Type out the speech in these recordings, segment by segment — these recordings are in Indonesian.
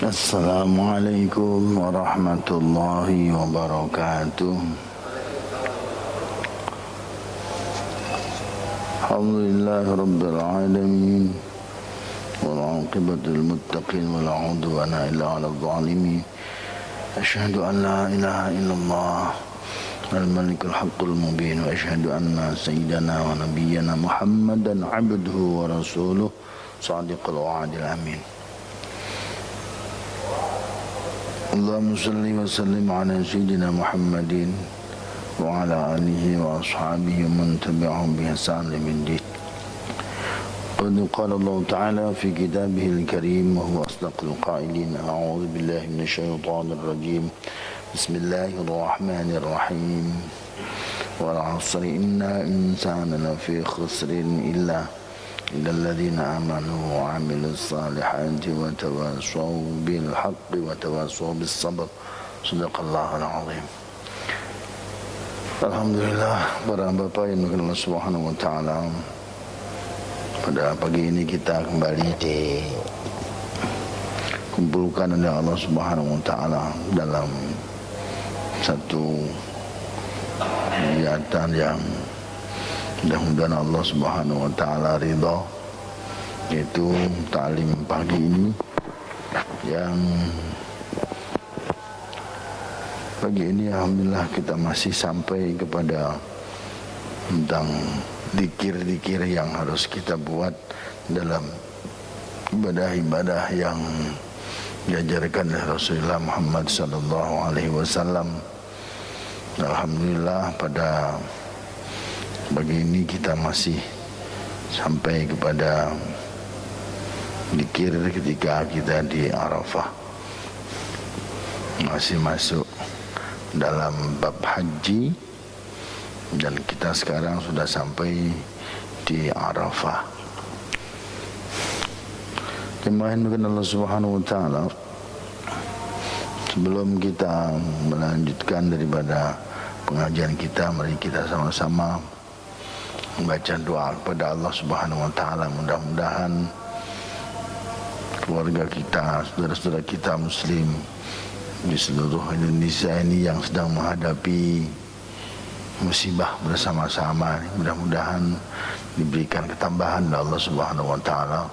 Assalamualaikum warahmatullahi wabarakatuh. Alhamdulillahi rabbil alamin wal 'aqibatul muttaqin wala 'udwana illa 'alal zalimin. Asyhadu an la ilaha illallah al-malikul haqqul mubin wa asyhadu anna sayyidana wa nabiyyana Muhammadan 'abduhu wa rasuluh shadiqul wa'dil amin. Allahumma salli wa sallim ala sayyidina Muhammadin wa ala alihi wa ashabihi wa man tabi'ahum bi ihsan ila yaumid din. Qad qala Allah Ta'ala fi kitabihil karim wa huwa asdaqul qailin. A'udzu billahi minasy syaithanir rajim. Bismillahirrahmanirrahim. Wal 'asri innal insana lafi khusrin illa الذين آمنوا وعملوا الصالحات وتواصوا بالحق وتواصوا بالصبر. صدق الله العظيم. Alhamdulillah, para Bapak yang dimuliakan Allah Subhanahu wa taala. Pada pagi ini kita kembali dikumpulkan oleh Allah Subhanahu wa taala dalam satu kegiatan yang mudah-mudahan Allah Subhanahu wa taala ridha, yaitu ta'lim pagi ini yang pagi ini alhamdulillah kita masih sampai kepada tentang zikir-zikir yang harus kita buat dalam ibadah-ibadah yang diajarkan oleh Rasulullah Muhammad sallallahu alaihi wasallam. Alhamdulillah pada pagi ini kita masih sampai kepada zikir ketika kita di Arafah, masih masuk dalam bab haji, dan kita sekarang sudah sampai di Arafah. Dimuliakan Allah Subhanahu wa taala, sebelum kita melanjutkan daripada pengajian kita, mari kita sama-sama membaca doa kepada Allah Subhanahu wa taala. Mudah-mudahan keluarga kita, saudara-saudara kita muslim di seluruh Indonesia ini yang sedang menghadapi musibah bersama-sama, mudah-mudahan diberikan ketambahan oleh Allah Subhanahu wa taala,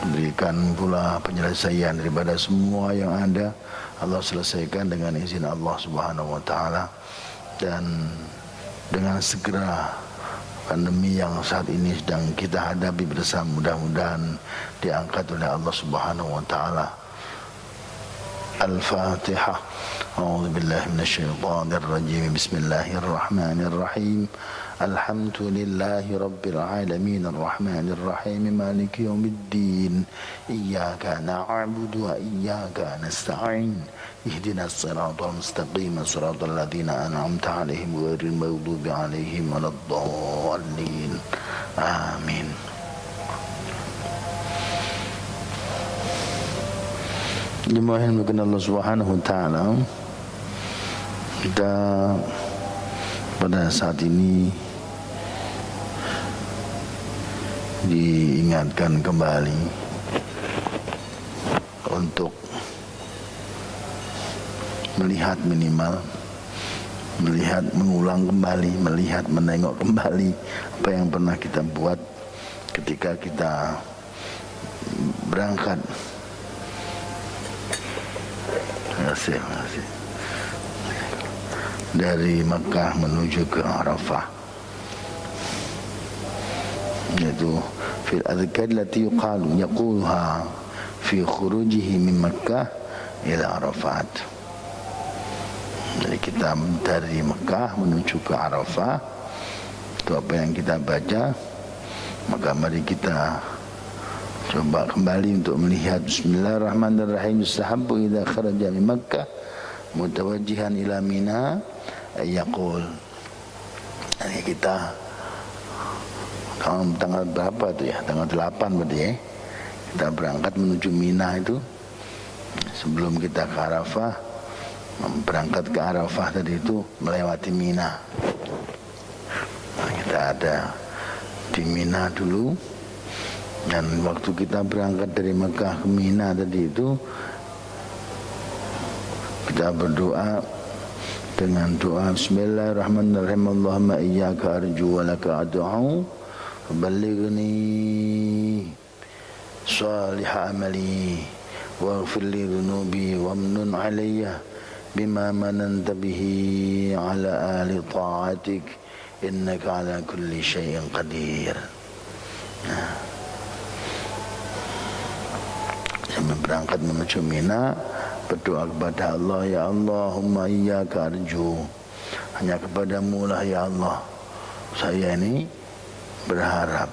diberikan pula penyelesaian daripada semua yang ada. Allah selesaikan dengan izin Allah Subhanahu wa taala, dan dengan segera pandemi yang saat ini sedang kita hadapi bersama mudah-mudahan diangkat oleh Allah Subhanahu wa taala. Al-Fatihah. A'udzu billahi minasyaitonir rajim. Bismillahirrahmanirrahim. Alhamdulillahi rabbil alamin arrahmanir rahim maliki yaumiddin. Iyyaka na'budu wa iyyaka nasta'in. Ihdinas siratal mustaqim, siratal ladzina an'amta 'alaihim ghairil maghdubi 'alaihim waladdallin. Amin. Dimuliakan Allah Subhanahu wa taala, kita pada saat ini diingatkan kembali untuk melihat, minimal melihat, mengulang kembali, melihat, menengok kembali apa yang pernah kita buat ketika kita berangkat. Terima kasih. Dari Makkah menuju ke Arafah, yaitu fil adhkar allati yaquluha fi khurujihi min Makkah ila Arafat. Jadi kita dari Mekah menuju ke Arafah, itu apa yang kita baca. Maka mari kita coba kembali untuk melihat. Bismillahirrahmanirrahim. Sahabu idza kharaja min Makkah mutawajjihan ila Mina yaqul. Ini kita tanggal berapa tuh ya? Tanggal 8 berarti ya. Kita berangkat menuju Mina itu. Sebelum kita ke Arafah, berangkat ke Arafah tadi itu melewati Mina. Nah, kita ada di Mina dulu, dan waktu kita berangkat dari Mekah ke Mina tadi itu Kita berdoa dengan doa Bismillahirrahmanirrahim. Allahumma iyyaka arju wa laka ad'u ballighni salih amali waghfir li dhunubi wamnun alayya bima mananta bihi ala ahli ta'atik innaka ala kulli syai'in qadir. Saya berangkat menuju Mina, berdoa kepada Allah, ya Allahumma iyyaka arju, hanya kepadamu lah ya Allah saya ini berharap.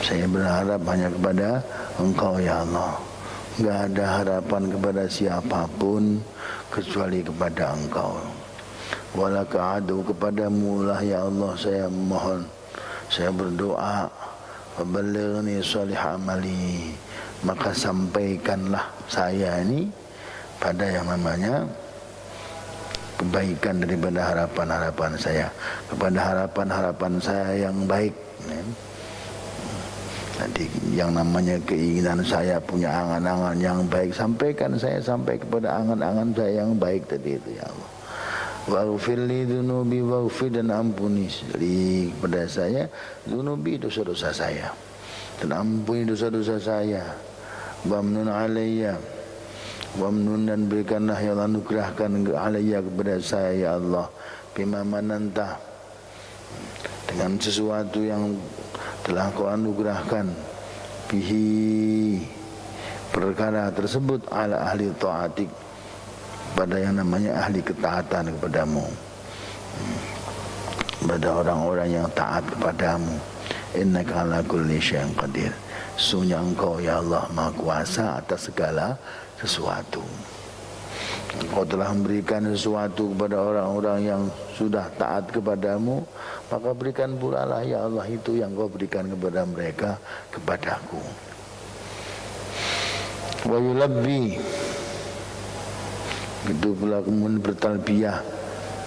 Saya berharap hanya kepada Engkau ya Allah. Enggak ada harapan kepada siapapun kecuali kepada Engkau. Walaka adu, kepadamu lah ya Allah saya mohon, saya berdoa. Waballighni salih amali, maka sampaikanlah saya ini pada yang namanya kebaikan daripada harapan-harapan saya, kepada harapan-harapan saya yang baik. Nanti yang namanya keinginan saya, punya angan-angan yang baik, sampaikan saya sampai kepada angan-angan saya yang baik tadi itu ya Allah. Waghfir li dzunubi, waghfir, dan ampuni kepada saya dzunubi, dosa-dosa saya, dan ampuni dosa-dosa saya. Wamnun alayya, wamnun, dan berikanlah ya Allah, anugerahkan alayya kepada saya ya Allah, bima mananta, dengan sesuatu yang telah Kau anugerahkan, bihi, perkara tersebut, ala ahli ta'atik, pada yang namanya ahli ketaatan kepadamu, pada orang-orang yang taat kepadamu. Innaka ala kulli syai'in qadir, sesungguhnya Engkau ya Allah Maha Kuasa atas segala sesuatu. Engkau telah memberikan sesuatu kepada orang-orang yang sudah taat kepadamu, maka berikan pula lah ya Allah itu yang Kau berikan kepada mereka kepadaku. Wa yulabbi, itu pula kemudian bertalbiyah,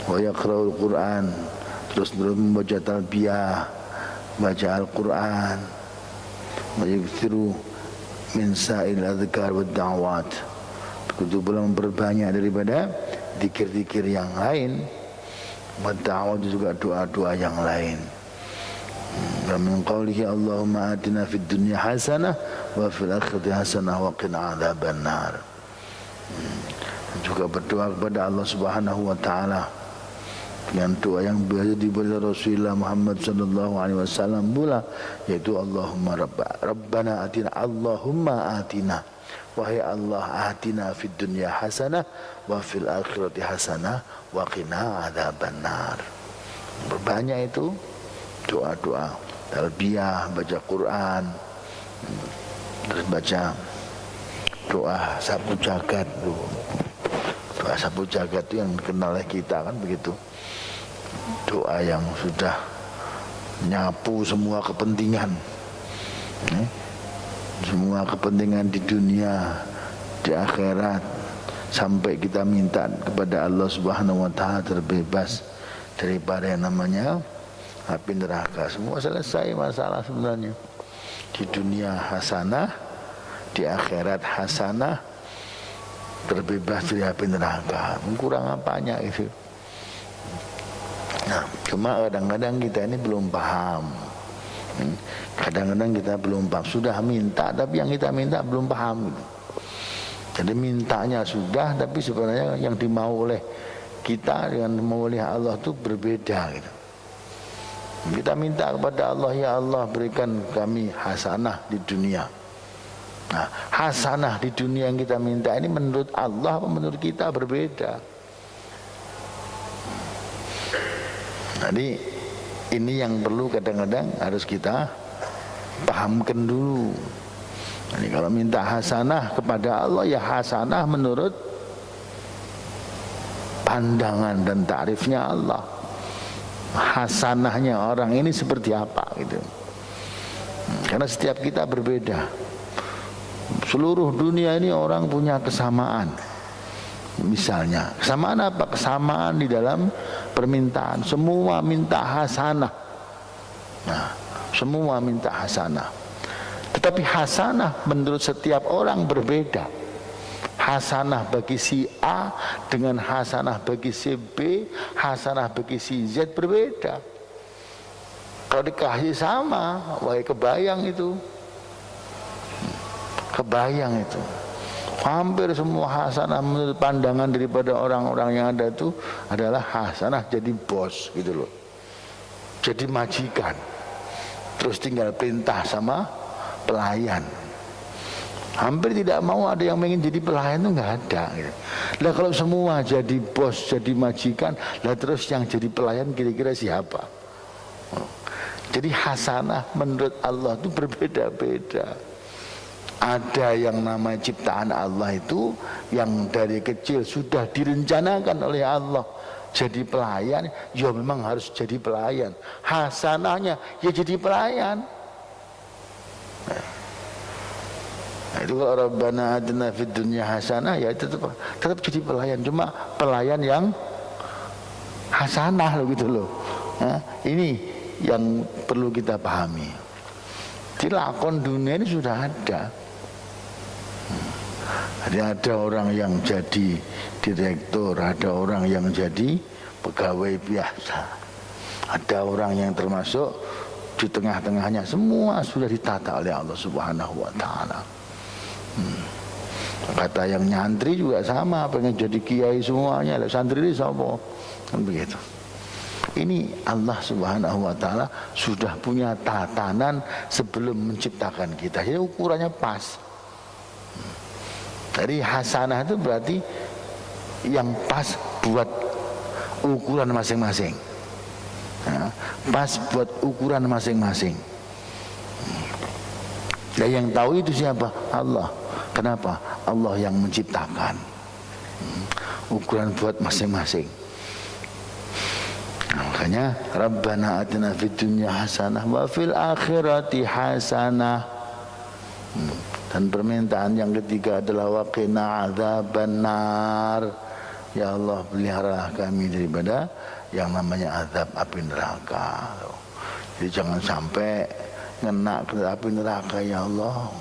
wa yaqra'ul Qur'an, terus membaca talbiyah, baca Al-Quran, wa yukthiru min sa'il adhkar wa da'wat, begitu pula memperbanyak daripada zikir-zikir yang lain, wa da'wat juga doa-doa yang lain. Wa min qawlihi Allahumma atina fid dunya hasanah wa fil akhirati hasanah wa qina adzabannar. Juga berdoa kepada Allah Subhanahu wa taala dengan doa yang biasa dibaca Rasulullah Muhammad sallallahu alaihi wasallam pula, yaitu Allahumma rabbana atina, Allahumma atina, wahai Allah, atina fid dunya hasanah wa fil akhirati hasanah wa qina adzabannar. Berbanyak itu doa-doa talbiyah, baca Quran, terus baca doa sapu jagat. Doa sapu jagat itu yang dikenal oleh kita kan begitu. Doa yang sudah nyapu semua kepentingan, semua kepentingan di dunia, di akhirat, sampai kita minta kepada Allah Subhanahu wa taala terbebas daripada yang namanya api neraka. Semua selesai masalah sebenarnya. Di dunia hasanah, di akhirat hasanah, terbebas dari api neraka. Kurang apanya itu? Nah, cuma kadang-kadang kita ini belum paham. Kadang-kadang kita belum paham. Sudah minta, tapi yang kita minta belum paham. Jadi mintanya sudah, tapi sebenarnya yang dimau oleh kita dengan dimau oleh Allah itu berbeda. Gitu. Kita minta kepada Allah, ya Allah berikan kami hasanah di dunia. Nah, hasanah di dunia yang kita minta ini menurut Allah atau menurut kita berbeda. Jadi ini yang perlu kadang-kadang harus kita pahamkan dulu. Jadi kalau minta hasanah kepada Allah, ya hasanah menurut pandangan dan takrifnya Allah. Hasanahnya orang ini seperti apa gitu. Karena setiap kita berbeda. Seluruh dunia ini orang punya kesamaan. Misalnya, kesamaan apa? Kesamaan di dalam permintaan. Semua minta hasanah. Nah, semua minta hasanah. Tetapi hasanah menurut setiap orang berbeda. Hasanah bagi si A dengan hasanah bagi si B, hasanah bagi si Z berbeda. Kalau dikasih sama, wah kebayang itu. Kebayang itu. Hampir semua hasanah menurut pandangan daripada orang-orang yang ada itu adalah hasanah jadi bos gitu loh. Jadi majikan. Terus tinggal perintah sama pelayan. Hampir tidak mau ada yang ingin jadi pelayan itu nggak ada. Gitu. Lah kalau semua jadi bos, jadi majikan, lah terus yang jadi pelayan kira-kira siapa? Jadi hasanah menurut Allah itu berbeda-beda. Ada yang namanya ciptaan Allah itu yang dari kecil sudah direncanakan oleh Allah jadi pelayan, ya memang harus jadi pelayan. Hasanahnya ya jadi pelayan. Nah, itu kalau Rabbana atina fid dunya hasanah ya itu tetap jadi pelayan, cuma pelayan yang hasanah loh gitu loh. Nah, ini yang perlu kita pahami. Di lakon dunia ini sudah ada. Jadi ada orang yang jadi direktur, ada orang yang jadi pegawai biasa, ada orang yang termasuk di tengah-tengahnya, semua sudah ditata oleh Allah Subhanahu wa Ta'ala. Kata yang nyantri juga sama, pengen jadi kiai semuanya, santri ini siapa? Kan begitu. Ini Allah Subhanahu wa Ta'ala sudah punya tatanan sebelum menciptakan kita. Jadi ukurannya pas. Jadi hasanah itu berarti yang pas buat ukuran masing-masing. Ya, pas buat ukuran masing-masing. Dan yang tahu itu siapa? Allah. Kenapa? Allah yang menciptakan. Ukuran buat masing-masing. Makanya Rabbana atina fid dunya hasanah wa fil akhirati hasanah. Dan permintaan yang ketiga adalah waqina adzabannar. Ya Allah, peliharalah kami daripada yang namanya azab api neraka. Jadi jangan sampai ngena ke api neraka ya Allah.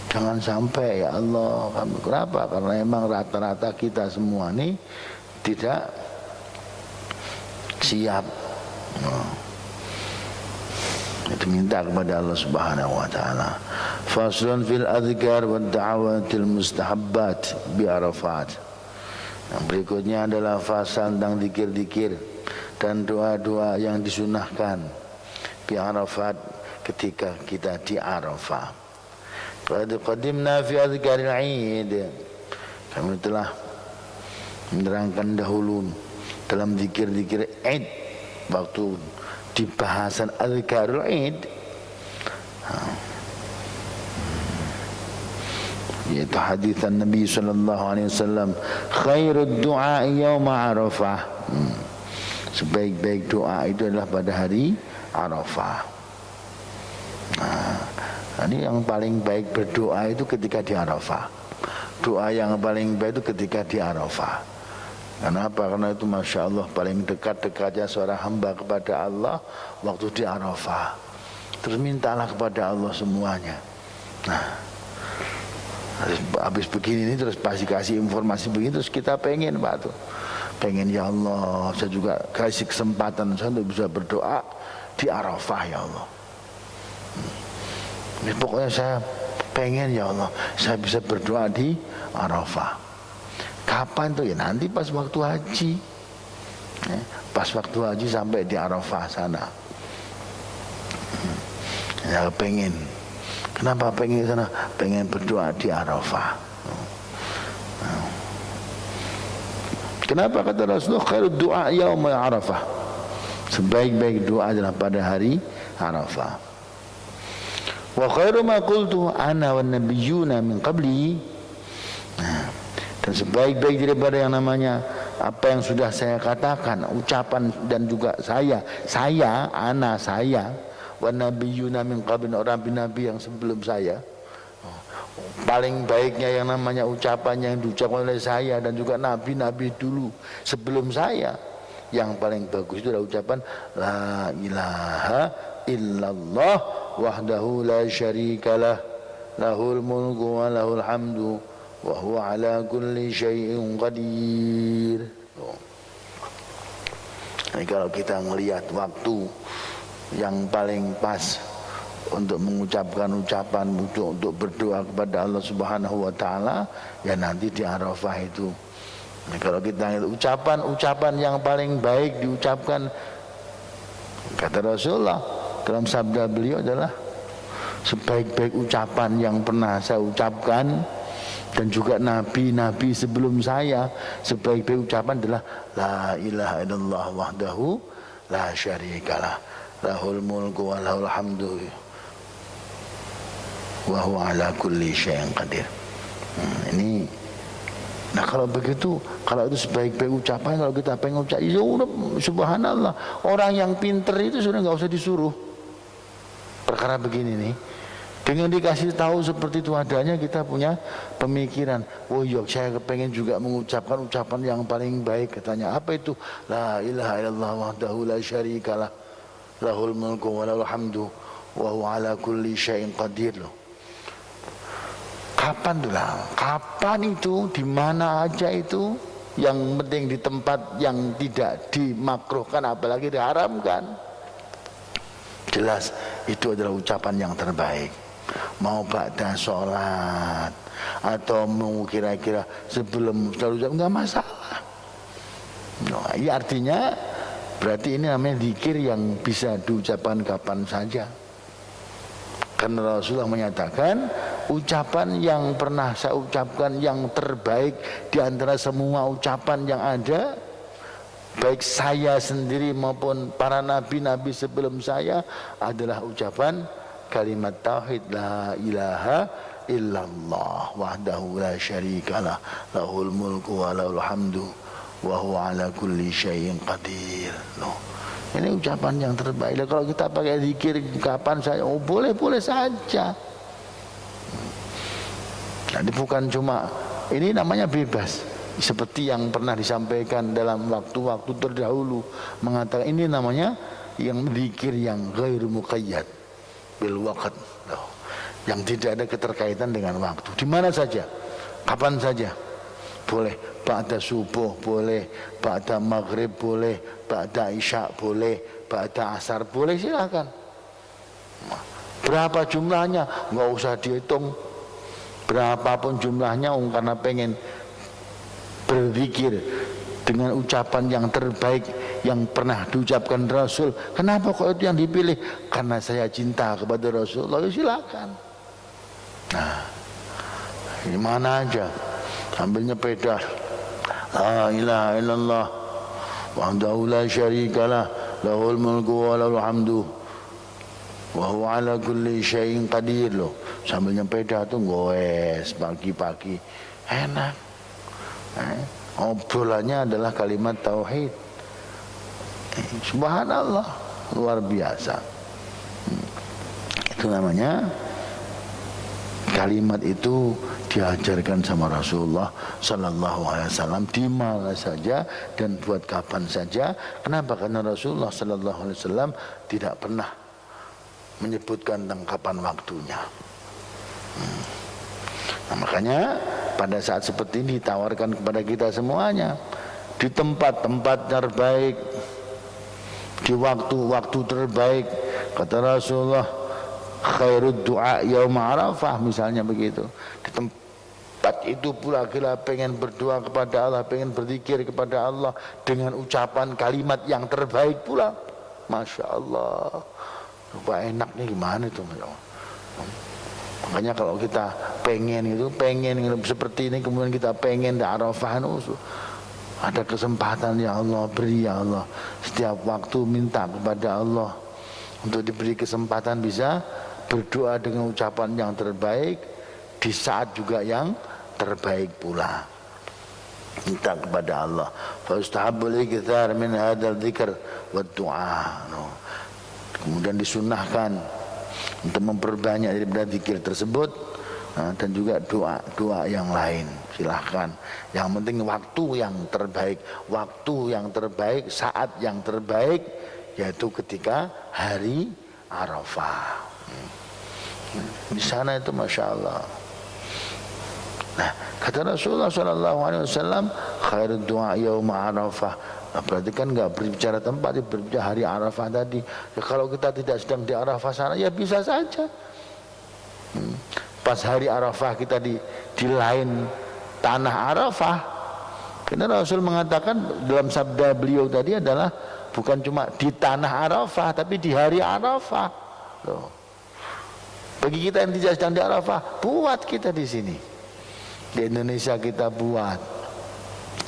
Jangan sampai ya Allah. Kenapa? Karena memang rata-rata kita semua ini tidak siap. Itu minta kepada Allah Subhanahu wa Ta'ala. Faslun fil adhkar wa da'awatil mustahabbat bi Arafat. Yang berikutnya adalah fasal tentang zikir-zikir dan doa-doa yang disunahkan bi Arafat ketika kita di Arafah. Qad qadimna fi adhkaril Eid. Kami telah menerangkan dahulu dalam zikir-zikir Eid waktu di bahasan Adhkarul Eid, yaitu hadis Nabi sallallahu alaihi wasallam, khairud du'a yauma Arafah. Sebaik-baik doa itu adalah pada hari Arafah. Ini yang paling baik berdoa itu ketika di Arafah. Doa yang paling baik itu ketika di Arafah. Kenapa? Karena itu Masya Allah paling dekat-dekatnya seorang hamba kepada Allah waktu di Arafah. Terus mintalah kepada Allah semuanya. Nah, habis begini ini terus pasti kasih informasi begini, terus kita pengen Pak tuh, pengen ya Allah saya juga kasih kesempatan saya untuk bisa berdoa di Arafah ya Allah. Ini pokoknya saya pengen ya Allah saya bisa berdoa di Arafah. Kapan tuh? Ya nanti pas waktu haji. Pas waktu haji sampai di Arafah sana. Ya pengen. Kenapa pengen sana? Pengen berdoa di Arafah. Kenapa kata Rasulullah khairud du'a yaum Arafah? Sebaik-baik doa adalah pada hari Arafah. Wa khairu ma qultu ana wan nabiyyuna min qabli. Dan sebaik-baik daripada yang namanya apa yang sudah saya katakan, ucapan dan juga saya, wa nabiyyuna min qabli, orang nabi yang sebelum saya. Paling baiknya yang namanya ucapan yang diucapkan oleh saya dan juga nabi-nabi dulu sebelum saya. Yang paling bagus itu adalah ucapan la ilaha illallah wahdahu la syarikalah lahul mulku wa lahul hamdu wa huwa ala kulli syai'in qadir. Jadi kalau kita melihat waktu yang paling pas untuk mengucapkan ucapan untuk berdoa kepada Allah Subhanahu wa taala, ya nanti di Arafah itu. Nah, kalau kita lihat ucapan yang paling baik diucapkan, kata Rasulullah dalam sabda beliau adalah sebaik-baik ucapan yang pernah saya ucapkan, dan juga nabi-nabi sebelum saya, sebaik-baik ucapan adalah la ilaha illallah wahdahu la syarikalah lahul mulku wa lahul hamdu wa huwa ala kulli syai'in qadir. Ini nah kalau begitu, kalau itu sebaik-baik ucapan, kalau kita pengen ucap, ya udah subhanallah. Orang yang pinter itu sudah nggak usah disuruh. Perkara begini nih, dengan dikasih tahu seperti itu adanya, kita punya pemikiran, oh iya saya kepengen juga mengucapkan ucapan yang paling baik. Katanya apa itu? La ilaha illallah wahdahu la syarikalah lahul mulku wa lahul hamdu wa huwa ala kulli syai'in qadir. Loh, kapan tuh lah? Kapan itu? Di mana aja itu? Yang penting di tempat yang tidak dimakruhkan, apalagi diharamkan. Jelas itu adalah ucapan yang terbaik. Mau ba'da sholat atau mau kira-kira sebelum sholat, enggak masalah. Nah, ya artinya berarti ini namanya zikir yang bisa diucapkan kapan saja. Karena Rasulullah menyatakan ucapan yang pernah saya ucapkan yang terbaik di antara semua ucapan yang ada, baik saya sendiri maupun para nabi-nabi sebelum saya, adalah ucapan kalimat tauhid la ilaha illallah wahdahu la syarikalah lahul mulku wa lahul hamdu wa huwa ala kulli syai'in qadir. Loh, ini ucapan yang terbaik. Kalau kita pakai zikir kapan saja, oh boleh-boleh saja. Jadi bukan cuma ini, namanya bebas. Seperti yang pernah disampaikan dalam waktu-waktu terdahulu, mengatakan ini namanya yang zikir yang ghairu muqayyad bil waqt, yang tidak ada keterkaitan dengan waktu. Di mana saja, kapan saja boleh. Ba'da subuh boleh, ba'da maghrib boleh, ba'da isya boleh, ba'da asar boleh, silakan. Berapa jumlahnya nggak usah dihitung, berapapun jumlahnya, karena pengen berzikir dengan ucapan yang terbaik yang pernah diucapkan Rasul. Kenapa kok itu yang dipilih? Karena saya cinta kepada Rasulullah, ya silakan. Nah, di mana aja sambil nyepeda, la ilaha illallah wahdahu la syarikalah lahul mulku wa lahul hamdu wa huwa ala kulli syai'in qadir. Loh, sambil nyepeda tuh goes pagi-pagi enak. Obrolannya adalah kalimat tauhid. Subhanallah, luar biasa. Itu namanya kalimat itu diajarkan sama Rasulullah Sallallahu Alaihi Wasallam di mana saja dan buat kapan saja. Kenapa? Karena Rasulullah Sallallahu Alaihi Wasallam tidak pernah menyebutkan tentang kapan waktunya. Nah, makanya pada saat seperti ini ditawarkan kepada kita semuanya, di tempat-tempat terbaik, di waktu-waktu terbaik. Kata Rasulullah, khairud du'a yaum Arafah, misalnya begitu. Di tempat itu pula kita pengen berdoa kepada Allah, pengen berzikir kepada Allah dengan ucapan kalimat yang terbaik pula. Masya Allah, lupa enaknya gimana itu. Makanya kalau kita pengen seperti ini, kemudian kita pengen di Arafah, ada kesempatan, ya Allah beri, ya Allah. Setiap waktu minta kepada Allah untuk diberi kesempatan bisa berdoa dengan ucapan yang terbaik di saat juga yang terbaik pula. Minta kepada Allah. Fastahabul iktsar min hadzal dzikr wa du'a. Kemudian disunnahkan untuk memperbanyak daripada zikir tersebut, dan juga doa yang lain. Silahkan. Yang penting waktu yang terbaik, saat yang terbaik, yaitu ketika hari Arafah. Di sana itu Masya Allah. Nah, Kata Rasulullah SAW, khairud du'a yauma Arafah. Nah, berarti kan enggak berbicara tempat, berbicara hari Arafah tadi. Ya, kalau kita tidak sedang di Arafah sana, ya bisa saja. Pas hari Arafah kita di lain tanah Arafah. Karena Rasul mengatakan dalam sabda beliau tadi adalah bukan cuma di tanah Arafah, tapi di hari Arafah. Loh. Bagi kita yang tidak sedang di Arafah, buat kita di sini. Di Indonesia kita buat.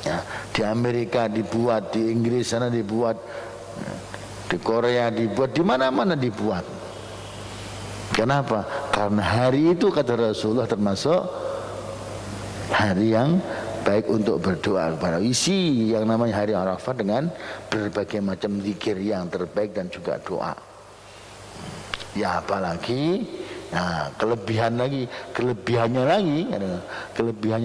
Ya, di Amerika dibuat, di Inggris sana dibuat, di Korea dibuat, di mana-mana dibuat. Kenapa? Karena hari itu kata Rasulullah termasuk hari yang baik untuk berdoa kepada. Isi yang namanya hari Arafah dengan berbagai macam zikir yang terbaik dan juga doa. Ya apalagi, nah kelebihannya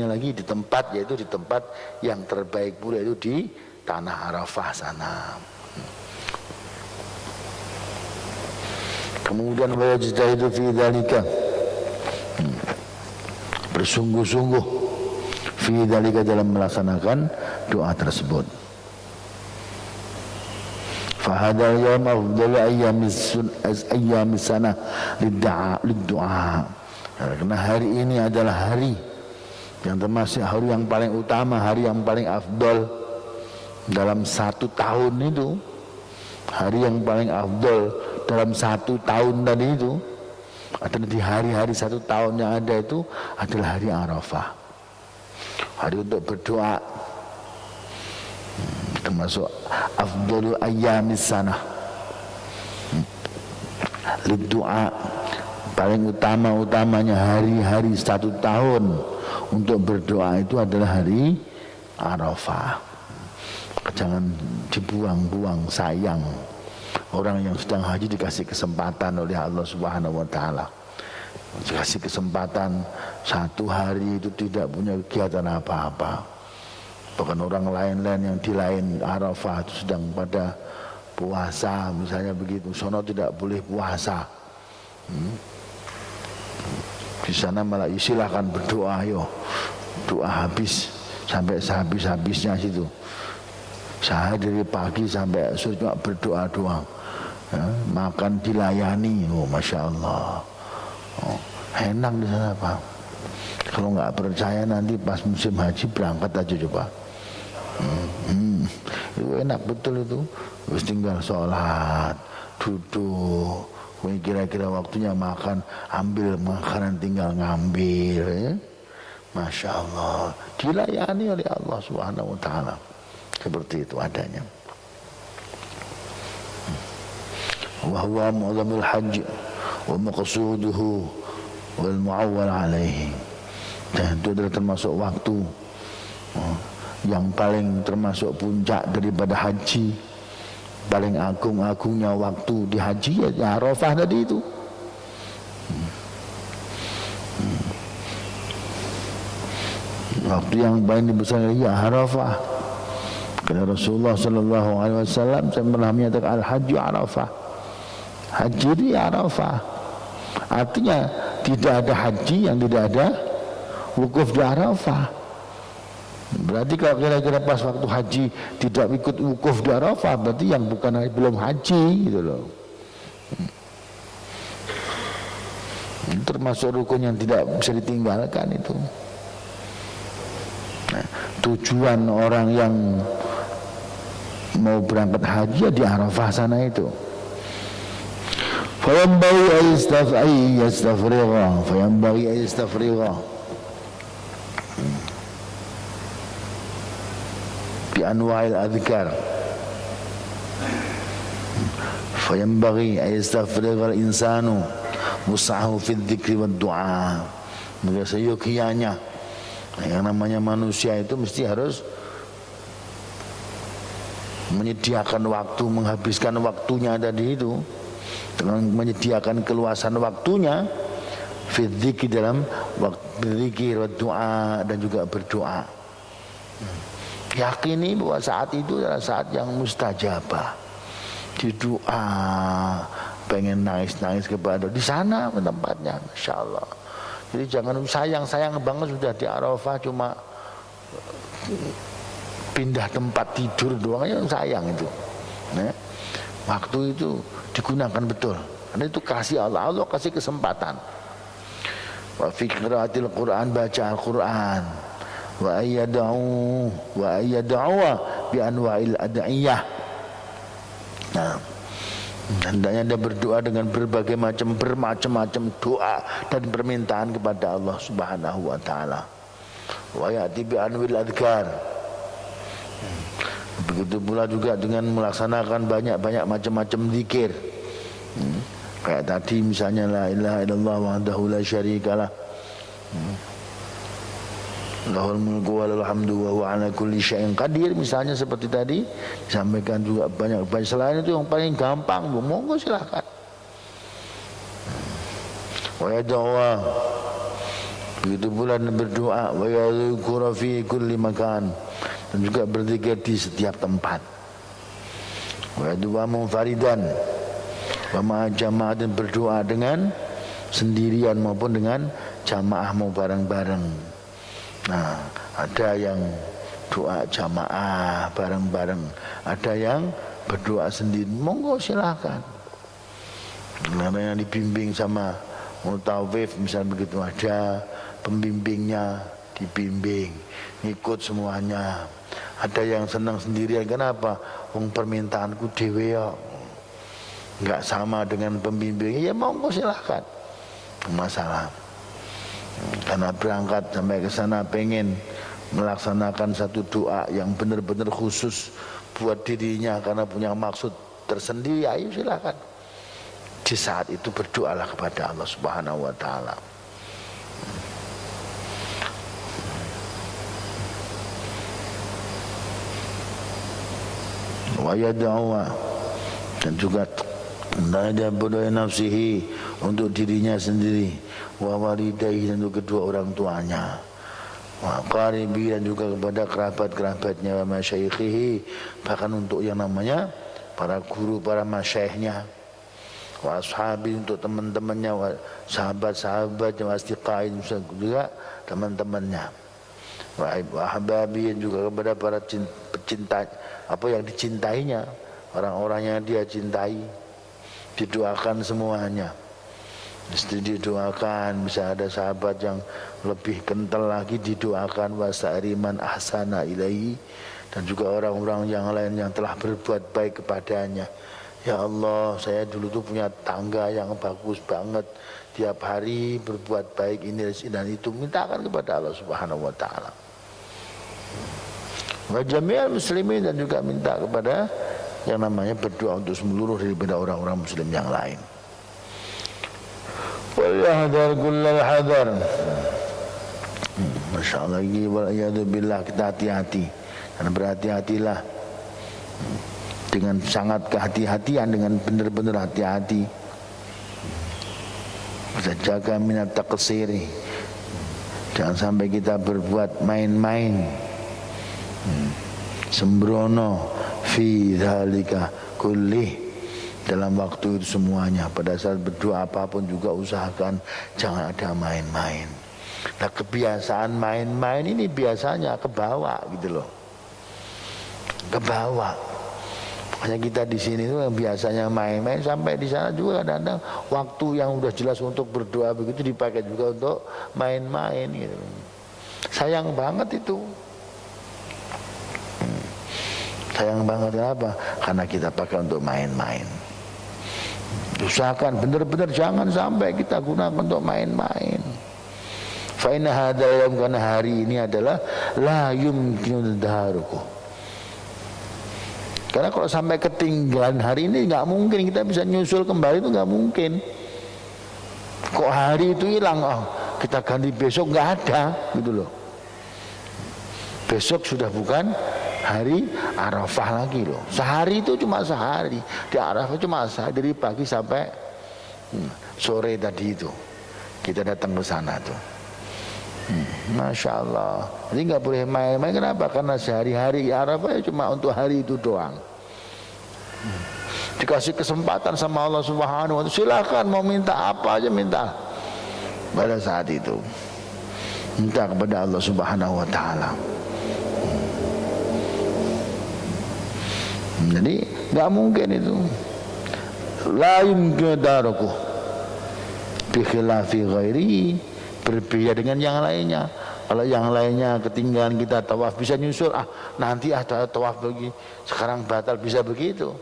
lagi di tempat, yaitu di tempat yang terbaik pula, itu di tanah Arafah sana. Kemudian wajtahidu fi dzalika, bersungguh-sungguh fi dzalika dalam melaksanakan doa tersebut. Fahadal yawm afdalu ayyamis sana lid-du'a. Karena hari ini adalah hari yang termasuk hari yang paling utama, hari yang paling afdal dalam satu tahun itu. Hari yang paling afdal dalam satu tahun tadi itu adalah di hari-hari satu tahun yang ada itu adalah hari Arafah. Hari untuk berdoa, termasuk afdalu ayyamis sana lid-du'a, paling utama-utamanya hari-hari satu tahun untuk berdoa itu adalah hari Arafah. Jangan dibuang-buang, sayang. Orang yang sedang haji dikasih kesempatan oleh Allah Subhanahu wa taala. Dikasih kesempatan satu hari itu tidak punya kegiatan apa-apa. Bahkan orang lain-lain yang di lain Arafah itu sedang pada puasa, misalnya begitu. Sono tidak boleh puasa. Di sana malah silakan berdoa, yo. Doa habis sampai sehabis-habisnya situ. Saya dari pagi sampai sore cuma berdoa doang. Ya, makan dilayani, oh masya Allah. Oh, enak di sana Pak. Kalau nggak percaya nanti pas musim haji berangkat aja coba. Itu enak betul itu. Terus tinggal sholat, duduk. Kira-kira waktunya makan, ambil makanan tinggal ngambil. Ya. Masya Allah. Dilayani oleh Allah Subhanahu Wa Taala. Seperti itu adanya. Wa huwa mu'zamul hajj wa maqsuduhu wal mu'awwal alaihi. Dan itu adalah termasuk waktu yang paling termasuk puncak daripada haji. Paling agung-agungnya waktu di haji ya Arafah tadi itu. Waktu yang paling dibesar ya Arafah. Karena Rasulullah sallallahu alaihi wasallam pernah menyatakan al-hajju Arafah. Haji di Arafah. Artinya tidak ada haji yang tidak ada wukuf di Arafah. Berarti kalau kira-kira pas waktu haji tidak ikut wukuf di Arafah, berarti yang bukan belum haji gitu loh. Itu termasuk rukun yang tidak bisa ditinggalkan itu. Nah, tujuan orang yang mau berangkat haji ya di Arafah sana itu. Fayambaghi yastafrigha bi anwa'il adhkar. Fayambaghi yastafrigha al-insanu wus'ahu fi dzikri wad du'a. Maka seyogianya yang namanya manusia itu mesti harus menyediakan waktu, menghabiskan waktunya tadi itu dengan menyediakan keluasan waktunya fi dzikri dalam berzikir, doa dan juga berdoa. Yakini bahwa saat itu adalah saat yang mustajabah. Di doa pengen nangis-nangis kepada di sana tempatnya, masyaallah. Jadi jangan sayang banget sudah di Arafah cuma pindah tempat tidur doang yang sayang itu. Nah, waktu itu digunakan betul. Karena itu kasih Allah, Allah kasih kesempatan. Wa fi qiraatil Quran, baca Al-Quran. Wa ayyad'u bi anwa'il ad'iyah. Nah, hendaknya Anda berdoa dengan berbagai bermacam-macam doa dan permintaan kepada Allah Subhanahu wa taala. Wa ya'ti bi anwil adhkar. Begitu pula juga dengan melaksanakan banyak-banyak macam-macam zikir. Kayak tadi misalnya la ilaha illallah wahdahu la syarikalah. Lahul mulku wa lahul hamdu wa huwa ala kulli syai'in qadir, misalnya seperti tadi disampaikan juga banyak. Selain itu yang paling gampang, monggo silakan. Wa yad'a, begitu pula berdoa, wa yadhkuru fi kulli makan, dan juga berzikir di setiap tempat. Wa yad'a munfaridan wa ma'a jamaah, dan berdoa dengan sendirian maupun dengan jamaah mau bareng-bareng. Nah, ada yang doa jamaah bareng-bareng, ada yang berdoa sendiri, monggo silakan. Karena yang dibimbing sama mutawif misalnya begitu, ada pembimbingnya, dibimbing, ngikut semuanya. Ada yang senang sendirian, kenapa? Wong permintaanku dhewe ya, enggak sama dengan pembimbing, ya monggo silakan, masalah. Karena berangkat sampai ke sana pengen melaksanakan satu doa yang benar-benar khusus buat dirinya karena punya maksud tersendiri, ayo silakan. Di saat itu berdoalah kepada Allah Subhanahu wa taala. Wa yad'u, dan juga ada berdoa nafsihi, untuk dirinya sendiri, wa walidayhi, dan untuk kedua orang tuanya, wa qaribi, dan juga kepada kerabat-kerabatnya, wa masyaikhihi, bahkan untuk yang namanya para guru, para masyaihnya, wa ashabi, untuk teman-temannya, wa sahabat-sahabatnya, wa asdiqai, juga teman-temannya, wa ahbabi, juga kepada para pecinta, apa yang dicintainya, orang-orang yang dia cintai, didoakan semuanya. Mesti didoakan, bisa ada sahabat yang lebih kental lagi didoakan, wasa'riman ahsana ilaihi, dan juga orang-orang yang lain yang telah berbuat baik kepadanya. Ya Allah, saya dulu tuh punya tangga yang bagus banget, tiap hari berbuat baik ini dan itu, mintakan kepada Allah Subhanahu wa taala. Wa jami'al muslimin, dan juga minta kepada yang namanya berdoa untuk seluruh daripada orang-orang muslim yang lain. Wal yahdhar kullal hadar. Masyaallah, wal iyadu billah, kita hati-hati dan berhati-hatilah dengan sangat kehati-hatian, dengan benar-benar hati-hati. Kita jaga minat taqsiri, jangan sampai kita berbuat main-main, sembrono fi dzalika kullih, dalam waktu itu semuanya. Pada saat berdoa apapun juga usahakan jangan ada main-main. Nah, kebiasaan main-main ini biasanya ke bawah gitu loh, ke bawah. Makanya kita di sini tuh yang biasanya main-main, sampai di sana juga kadang-kadang waktu yang udah jelas untuk berdoa begitu dipakai juga untuk main-main gitu. Sayang banget itu. Sayang banget, kenapa? Karena kita pakai untuk main-main. Usahakan benar-benar jangan sampai kita gunakan untuk main-main. Fa inna hadzal yaum, karena hari ini adalah la yumkinu tadharuku. Karena kalau sampai ketinggalan hari ini, nggak mungkin kita bisa nyusul kembali, itu nggak mungkin. Kok hari itu hilang, oh kita ganti besok, nggak ada gitu loh. Besok sudah bukan hari Arafah lagi loh. Sehari itu cuma sehari. Di Arafah cuma sehari, dari pagi sampai sore tadi itu. Kita datang ke sana tuh. Masya Allah. Jadi nggak boleh main-main. Kenapa? Karena sehari-hari Arafah ya cuma untuk hari itu doang. Dikasih kesempatan sama Allah Subhanahu wa taala, silakan mau minta apa aja minta. pada saat itu. Minta kepada Allah Subhanahu wa taala. Jadi enggak mungkin itu. La yumkinu daraku bi khilafi ghairi, berbeda dengan yang lainnya. Kalau yang lainnya ketinggalan kita tawaf bisa nyusul, nanti tawaf lagi, sekarang batal, bisa begitu.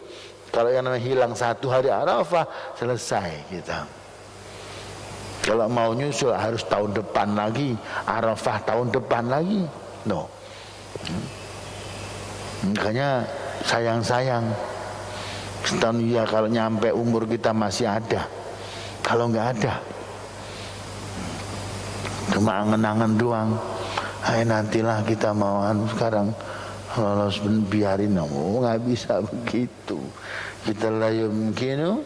Kalau yang namanya hilang satu hari Arafah, selesai kita. Kalau mau nyusul harus tahun depan lagi, Arafah tahun depan lagi. No. Makanya sayang-sayang. Setahun ya kalau nyampe umur kita masih ada. Kalau enggak ada, cuma angen-angen doang. Nantilah kita mau sekarang lolos, biarin. Nggak bisa begitu. Kita la yumkinu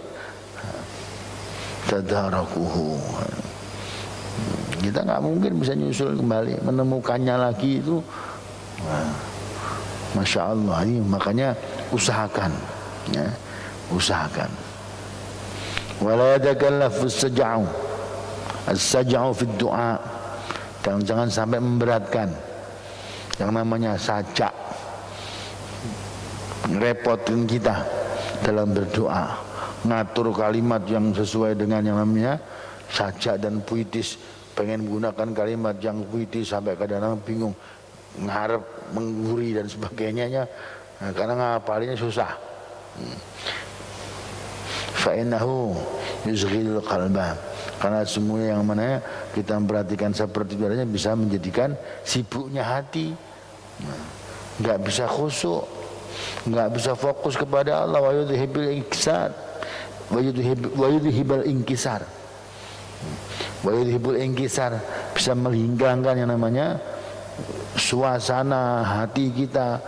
tadarakuhu. Kita nggak mungkin bisa nyusul kembali, menemukannya lagi itu. Masya Allah, ini makanya usahakan, ya, usahakan. Wala yatakallafu as-saj'u, as-saj'u fi du'a. Jangan sampai memberatkan. Yang namanya sajak, ngerepotin kita dalam berdoa. Ngatur kalimat yang sesuai dengan yang namanya sajak dan puitis. Pengen menggunakan kalimat yang puitis sampai kadang-kadang bingung, ngarep, mengguri dan sebagainya. Karena ngapalinya susah. Fa'innahu yuzghilul qalba. Karena semua yang mana kita memperhatikan seperti itu bisa menjadikan sibuknya hati. Enggak bisa khusyuk, enggak bisa fokus kepada Allah. Wa yudhibul inkisar, wa yudhibul inkisar, wa yudhibul inkisar, bisa menghilangkan yang namanya suasana hati kita,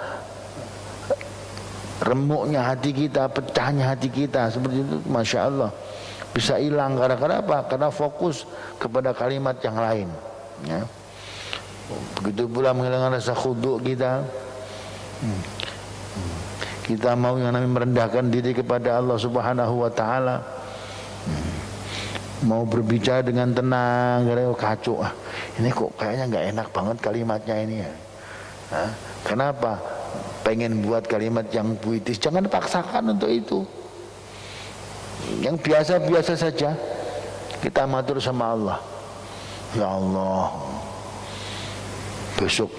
remuknya hati kita, pecahnya hati kita, seperti itu. Masya Allah, bisa hilang. Karena apa? Karena fokus kepada kalimat yang lain, ya. Begitu pula menghilangkan rasa khudu kita. Kita mau yang namanya merendahkan diri kepada Allah Subhanahu wa taala. Mau berbicara dengan tenang, kacau. Ini kok kayaknya nggak enak banget kalimatnya ini, ya. Kenapa? Pengen buat kalimat yang puitis, jangan paksakan untuk itu. Yang biasa-biasa saja kita matur sama Allah. Ya Allah, besok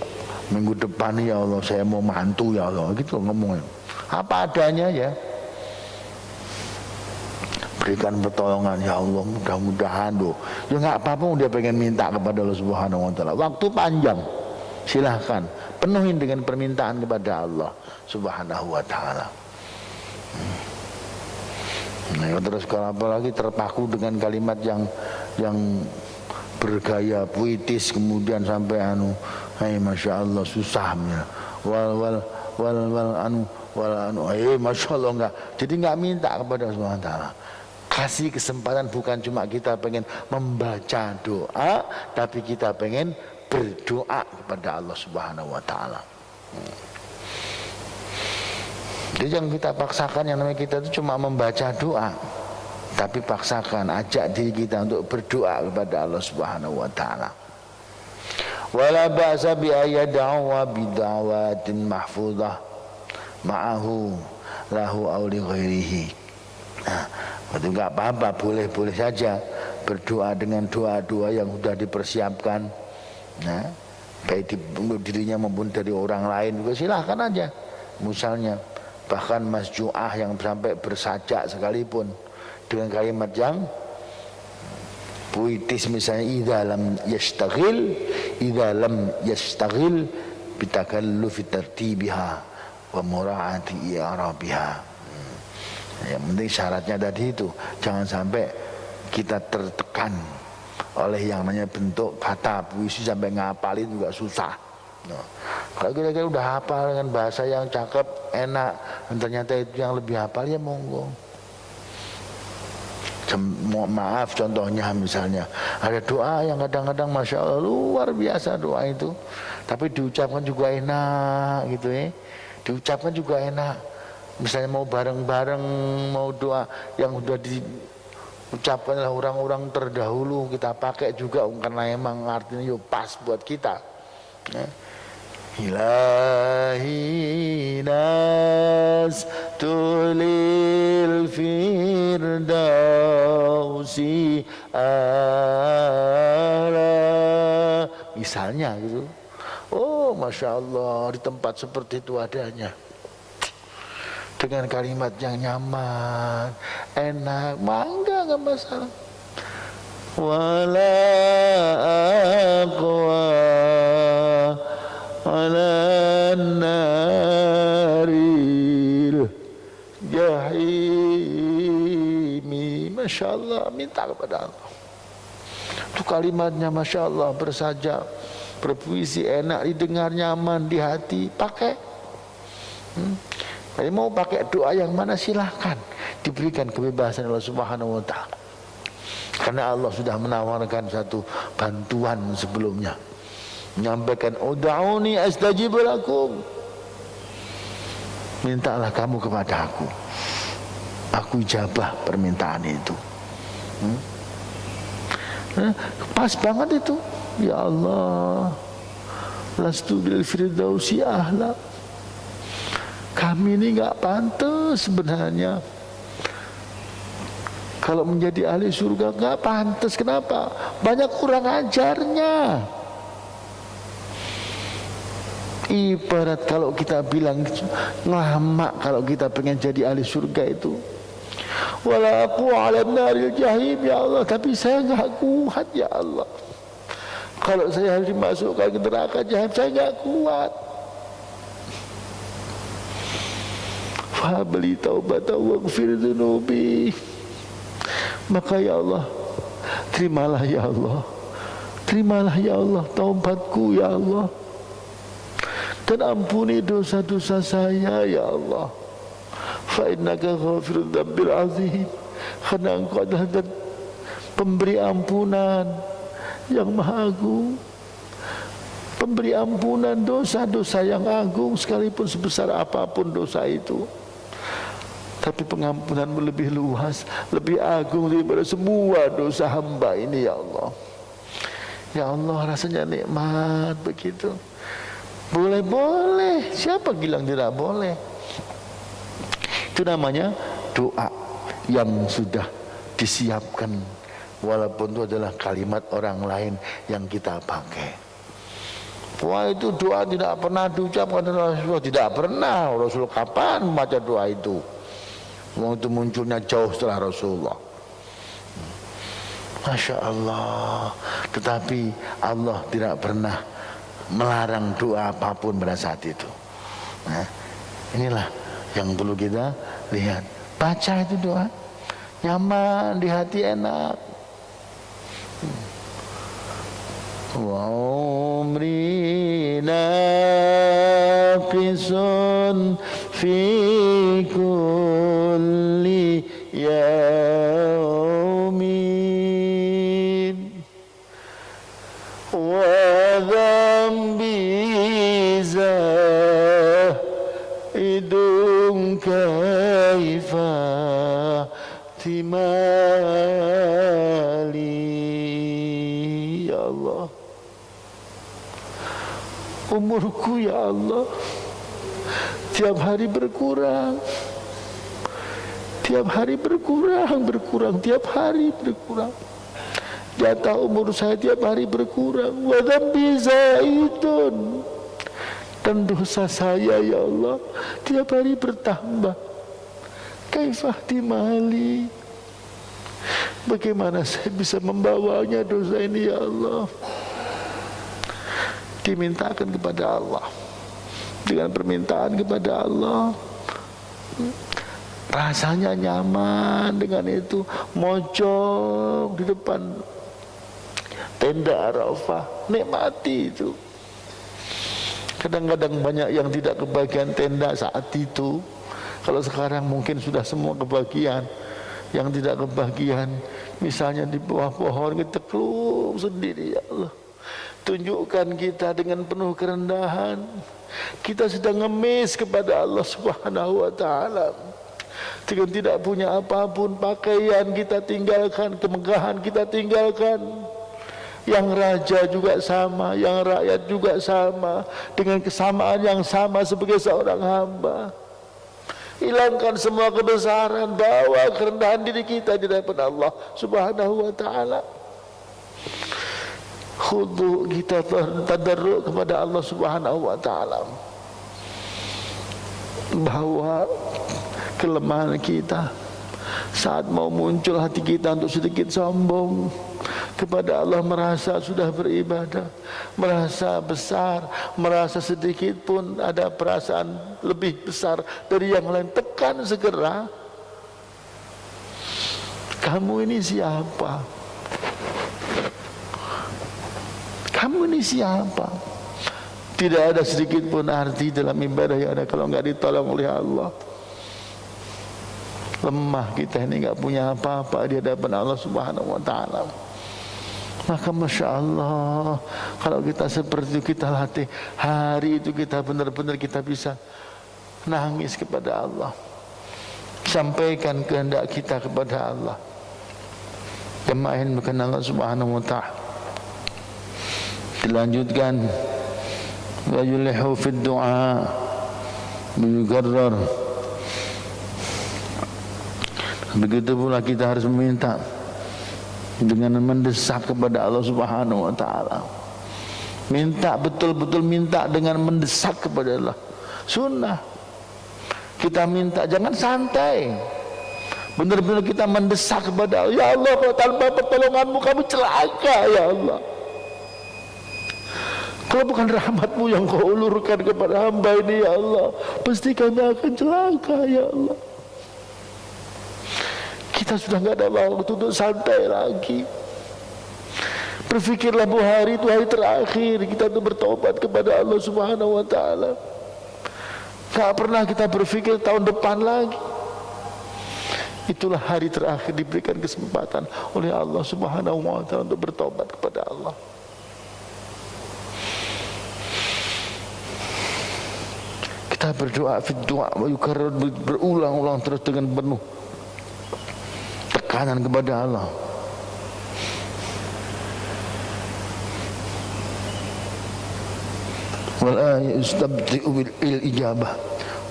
minggu depan ya Allah saya mau mantu ya Allah, gitu ngomongnya. Apa adanya ya. Berikan pertolongan ya Allah, mudah-mudahan doh. Ya nggak apa-apa, dia pengen minta kepada Allah Subhanahu wa taala. Waktu panjang, silahkan penuhin dengan permintaan kepada Allah Subhanahu wa taala. Nah, terus kalau apalagi terpaku dengan kalimat yang bergaya puitis, kemudian sampai masya Allah susahnya. Masya Allah enggak. Jadi enggak minta kepada Allah Subhanahu wa taala. Kasih kesempatan, bukan cuma kita pengen membaca doa, tapi kita pengen berdoa kepada Allah Subhanahu wa taala. Jadi yang kita paksakan, yang namanya kita itu cuma membaca doa, tapi paksakan, ajak diri kita untuk berdoa kepada Allah Subhanahu wa taala. Wala ba'sa bi ayyad'awa bid'awatin mahfuzah ma'ahu lahu aw li ghairihi. Itu enggak apa-apa, boleh-boleh saja berdoa dengan doa-doa yang sudah dipersiapkan, baik untuk dirinya maupun dari orang lain juga silahkan aja. Misalnya bahkan masju'ah yang sampai bersajak sekalipun dengan kalimat yang puitis, misalnya idza lam yastaghil bitakallufi tartibiha wa mura'ati i'rabiha. Yang penting syaratnya tadi itu, jangan sampai kita tertekan oleh yang namanya bentuk kata puisi sampai ngapalin juga susah. Kalau kira-kira udah hafal dengan bahasa yang cakep, enak, dan ternyata itu yang lebih hafal, ya monggo. Maaf, contohnya misalnya ada doa yang kadang-kadang masya Allah luar biasa doa itu, tapi diucapkan juga enak gitu ya, diucapkan juga enak. Misalnya mau bareng-bareng, mau doa yang udah Ucapkanlah orang-orang terdahulu, kita pakai juga karena emang artinya yo pas buat kita. Ya. Ilahi nas tulil firdausi ala, misalnya gitu. Oh, Masya Allah, di tempat seperti itu adanya, dengan kalimat yang nyaman, enak, mangga nggak masalah. Wala aqwa ala naril jahimi. Masya Allah, minta kepada Allah. Itu kalimatnya Masya Allah, bersajak, berpuisi, enak didengar, nyaman di hati, pakai. Jadi mau pakai doa yang mana silahkan, diberikan kebebasan Allah Subhanahu wa ta'ala. Karena Allah sudah menawarkan satu bantuan sebelumnya, menyampaikan ud'uni astajib lakum, mintalah kamu kepada aku ijabah permintaan itu. Pas banget itu. Ya Allah, lastu bil firdausi ahla, kami ini nggak pantas sebenarnya kalau menjadi ahli surga, nggak pantas. Kenapa? Banyak kurang ajarnya. Ibarat kalau kita bilang lama, kalau kita pengen jadi ahli surga itu, wala aku alam naril jahim, ya Allah, tapi saya nggak kuat ya Allah. Kalau saya harus dimasukkan ke neraka jahim, saya nggak kuat. Fabli taubata waghfir dzunubi. Maka ya Allah, terimalah ya Allah, terimalah ya Allah taubatku ya Allah, dan ampuni dosa-dosa saya ya Allah. Fa innaka ghafirud dzambil azim, karena Engkau adalah pemberi ampunan yang maha agung, pemberi ampunan dosa-dosa yang agung, sekalipun sebesar apapun dosa itu. Tapi pengampunanmu lebih luas, lebih agung daripada semua dosa hamba ini ya Allah. Ya Allah, rasanya nikmat begitu. Boleh-boleh, siapa bilang tidak boleh? Itu namanya doa yang sudah disiapkan, walaupun itu adalah kalimat orang lain yang kita pakai. Wah, itu doa tidak pernah diucapkan Rasulullah, tidak pernah. Rasul kapan membaca doa itu? Waktu munculnya jauh setelah Rasulullah. Masya Allah. Tetapi Allah tidak pernah melarang doa apapun pada saat itu. Nah, inilah yang perlu kita lihat. Baca itu doa, nyaman di hati, enak. Wa umri naqisun fi kulli yaumin wa dhanbi zaidun kaifa timali. Ya Allah, umurku ya Allah tiap hari berkurang, tiap hari berkurang, tiap hari berkurang. Jatah umur saya tiap hari berkurang. Wa dzambi zaidun, dan dosa saya ya Allah tiap hari bertambah. Kaifah timali, bagaimana saya bisa membawanya dosa ini ya Allah? Dimintakan kepada Allah, dengan permintaan kepada Allah, rasanya nyaman dengan itu. Mojok di depan tenda Arafah, nikmati itu. Kadang-kadang banyak yang tidak kebagian tenda saat itu. Kalau sekarang mungkin sudah semua kebagian. Yang tidak kebagian, misalnya di bawah pohon kita keluh sendiri. Ya Allah, tunjukkan kita dengan penuh kerendahan, kita sedang ngemis kepada Allah Subhanahu wa ta'ala. Dengan tidak punya apapun, pakaian kita tinggalkan, kemegahan kita tinggalkan. Yang raja juga sama, yang rakyat juga sama, dengan kesamaan yang sama sebagai seorang hamba. Hilangkan semua kebesaran, bawa kerendahan diri kita di hadapan Allah Subhanahu wa ta'ala. Khudu, kita tadarruk kepada Allah Subhanahu wa ta'ala. Bawa kelemahan kita. Saat mau muncul hati kita untuk sedikit sombong kepada Allah, merasa sudah beribadah, merasa besar, merasa sedikit pun ada perasaan lebih besar dari yang lain, tekan segera. Kamu ini siapa? Kamu ini siapa? Tidak ada sedikit pun arti dalam ibadah yang ada kalau enggak ditolong oleh Allah. Lemah kita ini, enggak punya apa-apa di hadapan Allah Subhanahu wa ta'ala. Maka Masya Allah, kalau kita seperti itu, kita latih hari itu, kita benar-benar kita bisa nangis kepada Allah, sampaikan kehendak kita kepada Allah, jemahin bukan Allah Subhanahu wa ta'ala. Dilanjutkan, wa yulihu fid du'a yugarrar. Begitu pula kita harus meminta dengan mendesak kepada Allah Subhanahu wa ta'ala. Minta, betul-betul minta dengan mendesak kepada Allah. Sunnah kita minta, jangan santai. Benar-benar kita mendesak kepada Allah. Ya Allah, kalau tanpa pertolonganmu kami celaka, ya Allah. Kalau bukan rahmatmu yang kau ulurkan kepada hamba ini, ya Allah, pasti kami akan celaka, ya Allah. Kita sudah enggak ada waktu untuk santai lagi. Berfikirlah bahwa hari itu hari terakhir kita untuk bertobat kepada Allah Subhanahu wa ta'ala. Tak pernah kita berfikir tahun depan lagi. Itulah hari terakhir diberikan kesempatan oleh Allah Subhanahu wa ta'ala untuk bertobat kepada Allah. Kita berdoa fid du'a wa yukarrar, berulang-ulang terus dengan penuh tekanan kepada Allah. Wala yastabti'u bil ijabah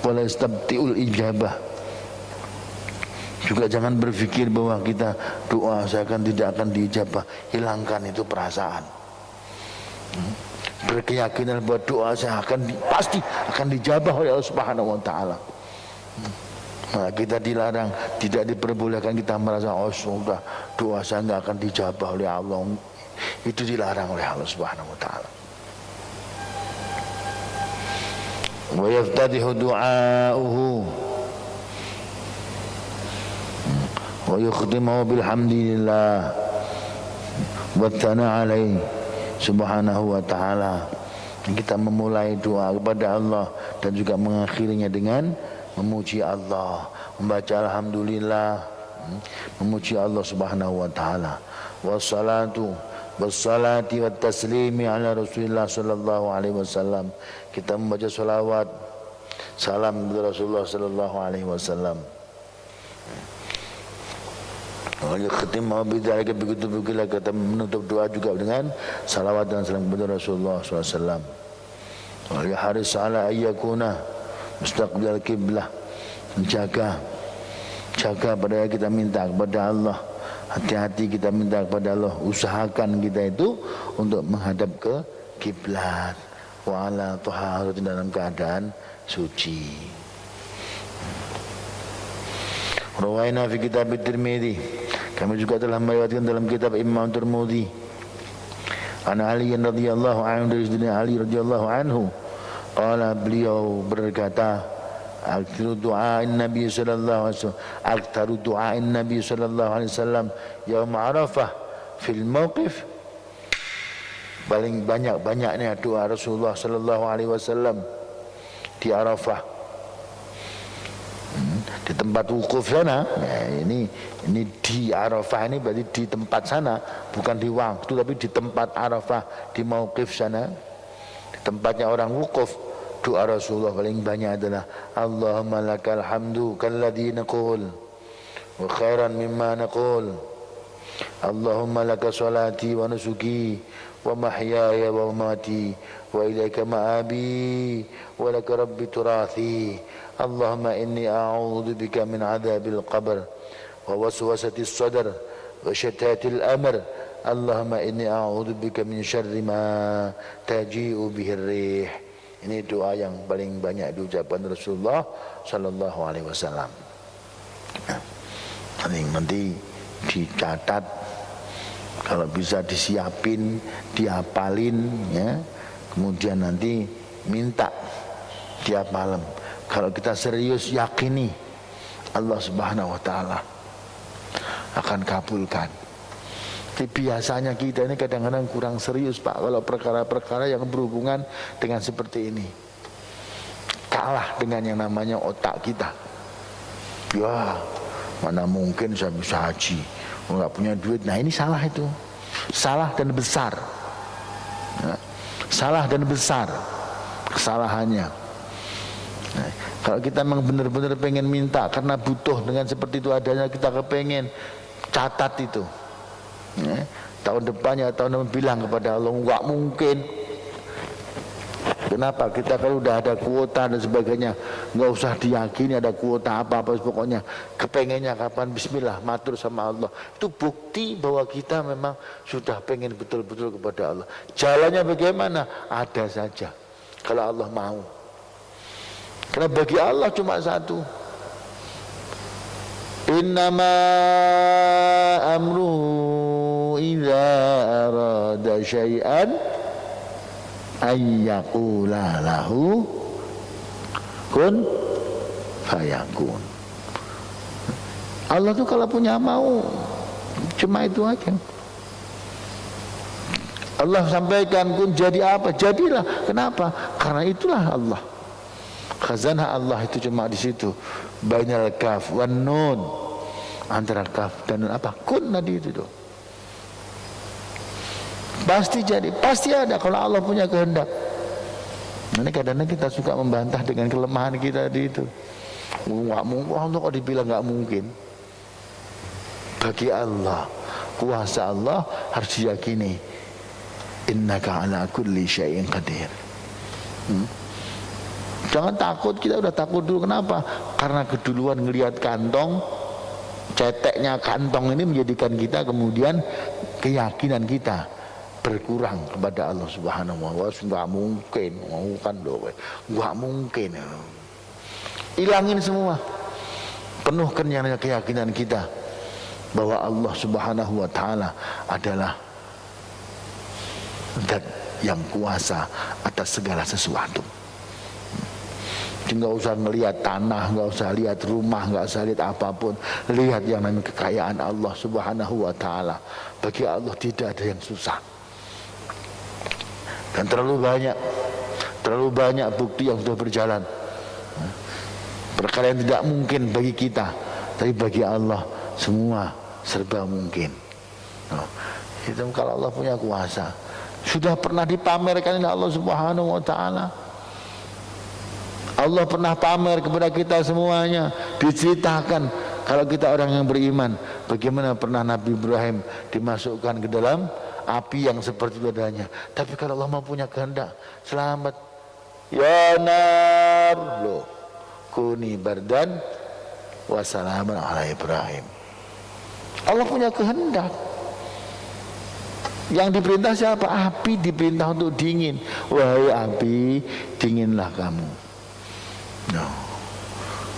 wala yastabti'ul ijabah. Juga jangan berpikir bahwa kita doa saya tidak akan diijabah. Hilangkan itu perasaan. Berkeyakinan bahwa doa saya pasti akan dijabah oleh Allah Subhanahu wa ta'ala. Nah, kita dilarang, tidak diperbolehkan kita merasa oh sudah doa saya enggak akan dijabah oleh Allah. Itu dilarang oleh Allah Subhanahu wa ta'ala. Wa yaftadihu du'a'uhu wa yukhtimuhu bilhamdilillah wa thana alaihi subhanahu wa ta'ala. Kita memulai doa kepada Allah dan juga mengakhirinya dengan memuji Allah, membaca alhamdulillah, memuji Allah Subhanahu wa ta'ala. Wassalatu wassalati wat taslimi ala Rasulillah sallallahu alaihi wasallam. Kita membaca salawat salam kepada Rasulullah sallallahu alaihi wasallam. Wa yakhtimu bidzalika, begitu pula kita menutup doa juga dengan salawat dan salam kepada Rasulullah sallallahu alaihi wasallam. Wa yaharis ala ayyakuna mustaqbil kiblah, jaga pada kita minta kepada Allah, hati-hati kita minta kepada Allah, usahakan kita itu untuk menghadap ke kiblat, wa ala taharatin, dalam keadaan suci. Rawaina fi kitab Tirmidzi, kami juga telah meriwayatkan dalam kitab Imam Tirmidzi, an Ali radhiyallahu anhu, dari Ali radhiyallahu anhu, qala, beliau berkata, aktaru du'ain Nabi sallallahu alaihi wasallam, aktaru du'ain Nabi sallallahu alaihi wasallam yaum Arafah fil mauqif, paling banyak-banyaknya doa Rasulullah sallallahu alaihi wasallam di Arafah, di tempat wukuf sana. Nah, ini di Arafah, ini berarti di tempat sana, bukan di waktu tapi di tempat Arafah, di mauqif sana, di tempatnya orang wukuf. doa Rasulullah paling banyak adalah Allahumma lakal hamdu kalladhi naqul wa khairan mimma naqul. Allahumma laka salati wa nusuki wa mahyaya wa mamati wa ilaika ma'abi wa laka rabbi turathi. Allahumma inni a'udzu bika min adzabil qabr wa waswasatis sadr wa syatatil amr. Allahumma inni a'udzu bika min syarri ma taji'u bihi rih. Ini doa yang paling banyak diucapkan Rasulullah sallallahu alaihi wasallam. Nanti dicatat, kalau bisa disiapin, diapalin ya. Kemudian nanti minta tiap malam. Kalau kita serius yakini Allah Subhanahu wa taala akan kabulkan. Tapi biasanya kita ini kadang-kadang kurang serius Pak kalau perkara-perkara yang berhubungan dengan seperti ini. Kalah dengan yang namanya otak kita. Ya, mana mungkin saya bisa haji, nggak punya duit. Nah ini salah itu, salah dan besar. Nah, salah dan besar kesalahannya. Nah, kalau kita memang benar-benar pengen minta karena butuh dengan seperti itu adanya, kita kepengen, catat itu. Ya, tahun depannya tahun depan bilang kepada Allah nggak mungkin. Kenapa? Kita kalau udah ada kuota dan sebagainya, nggak usah diyakini ada kuota apa-apa, pokoknya kepengennya kapan Bismillah matur sama Allah. Itu bukti bahwa kita memang sudah pengen betul-betul kepada Allah. Jalannya bagaimana? Ada saja kalau Allah mau. Karena bagi Allah cuma satu. Innama amruhu idza arada syai'an ayyaqula lahu kun fayakun. Allah tuh kalau punya mau cuma itu aja. Allah sampaikan kun jadi apa? Jadilah. Kenapa? Karena itulah Allah. Khazanah Allah itu cuma di situ. Bainal kaf wan nun. Antara kaf dan nun apa? Kun tadi itu tuh. Pasti jadi, pasti ada kalau Allah punya kehendak. Ini kadang-kadang kita suka membantah dengan kelemahan kita di itu. Enggak mungkin, Allah kok dibilang enggak mungkin. Bagi Allah, kuasa Allah harus diyakini. Innaka ala kulli syai'in qadir. Jangan takut, kita udah takut dulu. Kenapa? Karena keduluan ngelihat kantong, ceteknya kantong ini menjadikan kita kemudian keyakinan kita berkurang kepada Allah Subhanahu wa taala. Enggak mungkin, mau kan loh, enggak mungkin. Hilangin semua. Penuhkan yang keyakinan kita bahwa Allah Subhanahu wa taala adalah zat yang kuasa atas segala sesuatu. Nggak usah ngelihat tanah, nggak usah lihat rumah, nggak usah lihat apapun. Lihat yang namanya kekayaan Allah Subhanahu wa taala. Bagi Allah tidak ada yang susah. Dan terlalu banyak bukti yang sudah berjalan. Perkara yang tidak mungkin bagi kita, tapi bagi Allah semua serba mungkin. Itu kalau Allah punya kuasa. Sudah pernah dipamerkan oleh Allah Subhanahu wa taala. Allah pernah pamer kepada kita semuanya, diceritakan kalau kita orang yang beriman, bagaimana pernah Nabi Ibrahim dimasukkan ke dalam api yang seperti itu adanya. Tapi kalau Allah mau punya kehendak, selamat. Ya nar, loh, kuni bardan wassalaman ala Ibrahim. Allah punya kehendak. Yang diperintah siapa? Api diperintah untuk dingin. Wahai api, dinginlah kamu. No.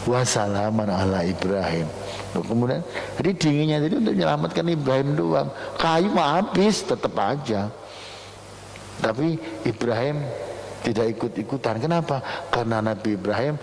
Wassalaman ala Ibrahim. Kemudian jadi dinginnya jadi untuk menyelamatkan Ibrahim doang. Kayu mah habis tetap aja. Tapi Ibrahim tidak ikut-ikutan. Kenapa? Karena Nabi Ibrahim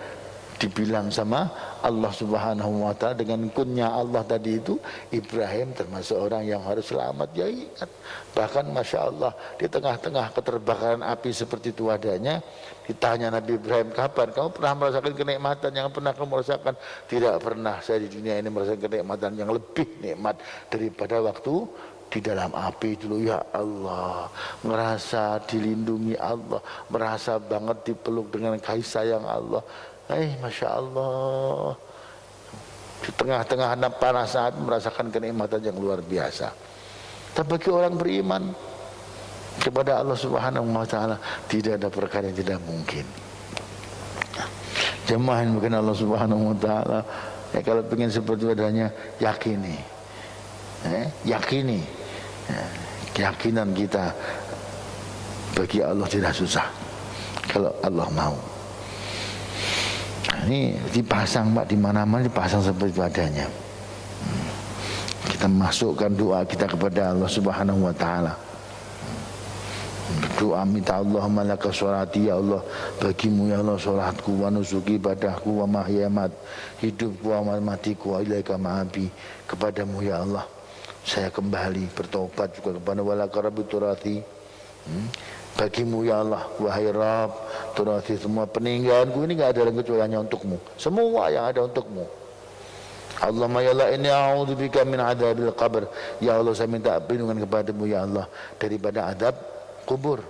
dibilang sama Allah Subhanahu wa taala dengan kunnya Allah tadi itu, Ibrahim termasuk orang yang harus selamat. Ya ingat, bahkan Masya Allah di tengah-tengah keterbakaran api seperti itu adanya, ditanya Nabi Ibrahim, kapan kamu pernah merasakan kenikmatan yang pernah kamu rasakan? Tidak pernah saya di dunia ini merasakan kenikmatan yang lebih nikmat daripada waktu di dalam api dulu, ya Allah, merasa dilindungi Allah, merasa banget dipeluk dengan kasih sayang Allah. Masya Allah, di tengah-tengah panas saat merasakan kenikmatan yang luar biasa. Tapi bagi orang beriman kepada Allah Subhanahu wa Ta'ala, tidak ada perkara yang tidak mungkin. Jemaah yang bukan Allah Subhanahu wa Ta'ala, kalau ingin seperti adanya, yakini, yakini, keyakinan kita bagi Allah tidak susah kalau Allah mau. Ini dipasang Pak, di mana-mana dipasang seperti itu adanya. Kita masukkan doa kita kepada Allah Subhanahu wa Ta'ala. Doa minta Allahumma laka sholati, ya Allah, bagimu ya Allah sholatku, wa nusuki, ibadahku, wa mahyamat, hidupku, wa matiku, wa ilaika ma'abi, kepadamu ya Allah saya kembali, bertobat juga kepada walaka rabbi turati, bagimu ya Allah, wahai Rabb turati, semua peninggalanku ini gak ada yang kecuali hanya untukmu, semua yang ada untukmu. Allahumma ya Allah, inni a'udzubika min adzabil qabr, ya Allah saya minta perlindungan kepadamu ya Allah daripada adab kubur.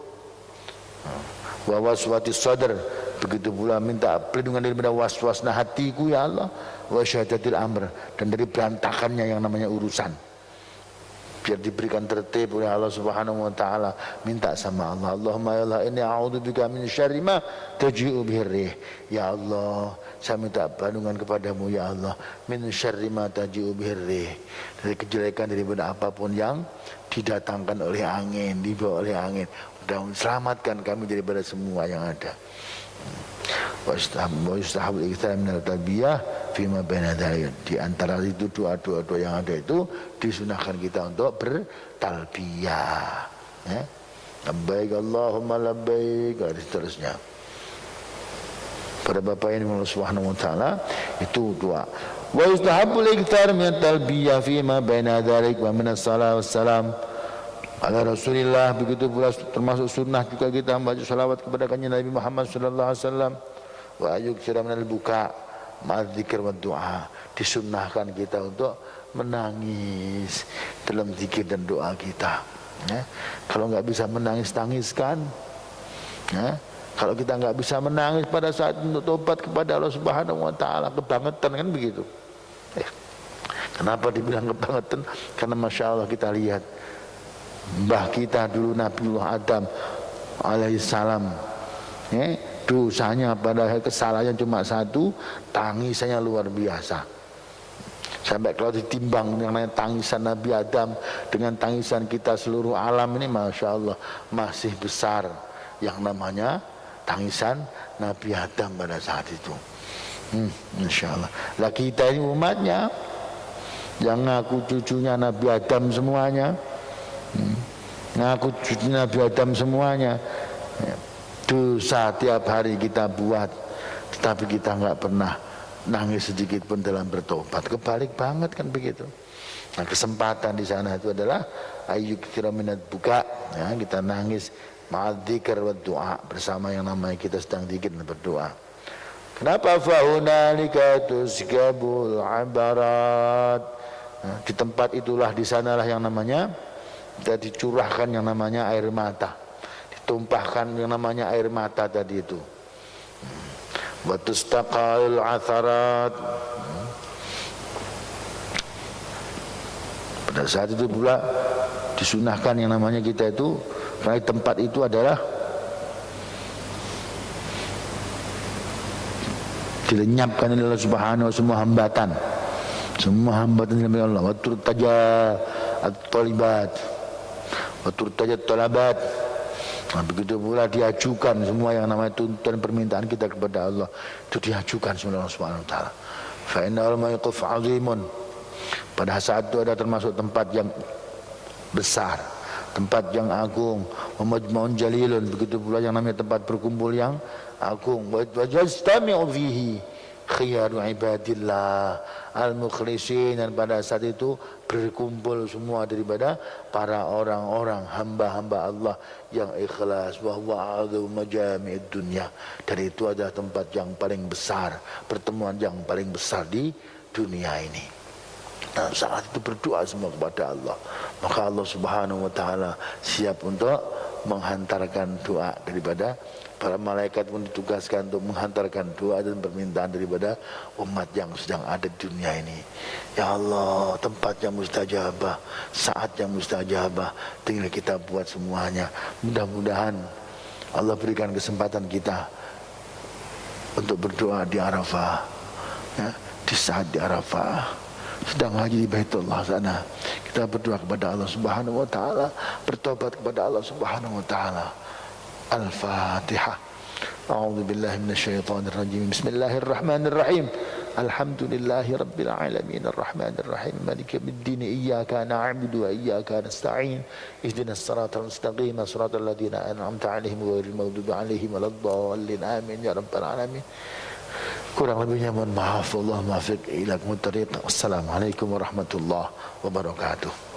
Wa waswatis sadr, begitu pula minta perlindungan daripada waswasna hatiku ya Allah, wa syahadatil amr, dan dari berantakannya yang namanya urusan, biar diberikan tertib oleh Allah Subhanahu wa Ta'ala. Minta sama Allah, Allahumma ya Allah, inni a'udzubika min syarri ma taji'u bihi rih, ya Allah saya minta perlindungan kepadamu ya Allah min syarri ma taji'u bihi rih, dari kejelekan daripada apapun yang didatangkan oleh angin, dibawa oleh angin. Dan selamatkan kami daripada semua yang ada. Wa yustahabul iktsar min al-talbiyah fima baina dzalik, di antara itu doa-doa yang ada itu disunahkan kita untuk bertalbiyah, ya. Labbaik Allahumma labbaik, dan seterusnya. Pada Bapak ini Allah Subhanahu wa Ta'ala, itu doa. Wa yustahabul iktsar min al-talbiyah fima baina dzalik wa min as-salat wassalam ala Rasulillah, begitu pula termasuk sunnah juga kita membaca salawat kepada kanjeng Nabi Muhammad sallallahu alaihi wasallam. Wa ayyuksira minal buka ma'adzikir wa du'a, disunnahkan kita untuk menangis dalam zikir dan doa kita, ya. Kalau nggak bisa menangis, tangiskan, ya. Kalau kita nggak bisa menangis pada saat untuk tobat kepada Allah Subhanahu wa Ta'ala, kebangetan kan begitu. Kenapa dibilang kebangetan? Karena Masya Allah kita lihat mbah kita dulu Nabiullah Adam alaihissalam, ya, dosanya pada kesalahan cuma satu, tangisannya luar biasa. Sampai kalau ditimbang dengan tangisan Nabi Adam dengan tangisan kita seluruh alam ini, Masya Allah masih besar yang namanya tangisan Nabi Adam pada saat itu. Masya Allah. Lah kita ini umatnya yang ngaku cucunya Nabi Adam semuanya, ngaku cucu Nabi Adam semuanya, dosa tiap hari kita buat, tetapi kita nggak pernah nangis sedikit pun dalam bertobat. Kebalik banget kan begitu. Nah, kesempatan di sana itu adalah ayyuktsira minad buka, ya, kita nangis ma'adzikr wa du'a, bersama yang namanya kita sedang zikir dan berdoa. Kenapa fahunalika tusgabul abarat? Nah, di tempat itulah, di sanalah yang namanya kita dicurahkan yang namanya air mata, ditumpahkan yang namanya air mata tadi itu. Wa tustaqal atharat, pada saat itu pula disunahkan yang namanya kita itu, karena tempat itu adalah dilenyapkan oleh Allah Subhanahu wa, semua hambatan dari Allah. Wa turtaja at-talibat, wa turtaja at-talabat. Nah, begitu pula diajukan semua yang namanya tuntutan permintaan kita kepada Allah, itu diajukan sama Allah Subhanahu wa Ta'ala. Fa innal mawqif 'azimun, pada saat itu ada termasuk tempat yang besar, tempat yang agung, wa majma'un jalilun, begitu pula yang namanya tempat berkumpul yang agung. Wa yajtami'u fihi khiyaru ibadillah al-mukhlisin, dan pada saat itu berkumpul semua daripada para orang-orang hamba-hamba Allah yang ikhlas. Wa huwa a'dhamu majami'id dunya, dan itu adalah tempat yang paling besar, pertemuan yang paling besar di dunia ini. Nah, saat itu berdoa semua kepada Allah, maka Allah Subhanahu wa taala siap untuk menghantarkan doa daripada para malaikat pun ditugaskan untuk menghantarkan doa dan permintaan daripada umat yang sedang ada di dunia ini. Ya Allah, tempat yang mustajabah, saat yang mustajabah, tinggal kita buat semuanya. Mudah-mudahan Allah berikan kesempatan kita untuk berdoa di Arafah, ya, di saat di Arafah sedang haji di Baitullah sana, kita berdoa kepada Allah Subhanahu wa taala, bertobat kepada Allah Subhanahu wa taala. Al-Fatihah. A'udzu billahi minasyaitonir rajim. Bismillahirrahmanirrahim. Alhamdulillahi rabbil alamin arrahmanir rahim maliki yaumiddin iyyaka na'budu wa iyyaka nasta'in ihdinas siratal mustaqim siratal ladzina an'amta 'alaihim ghairil maghdubi 'alaihim waladdallin amin ya rabbal alamin. Kurang lebihnya mohon maaf. Allah muwaffiq ila aqwamit thariq. Wassalamualaikum warahmatullahi wabarakatuh.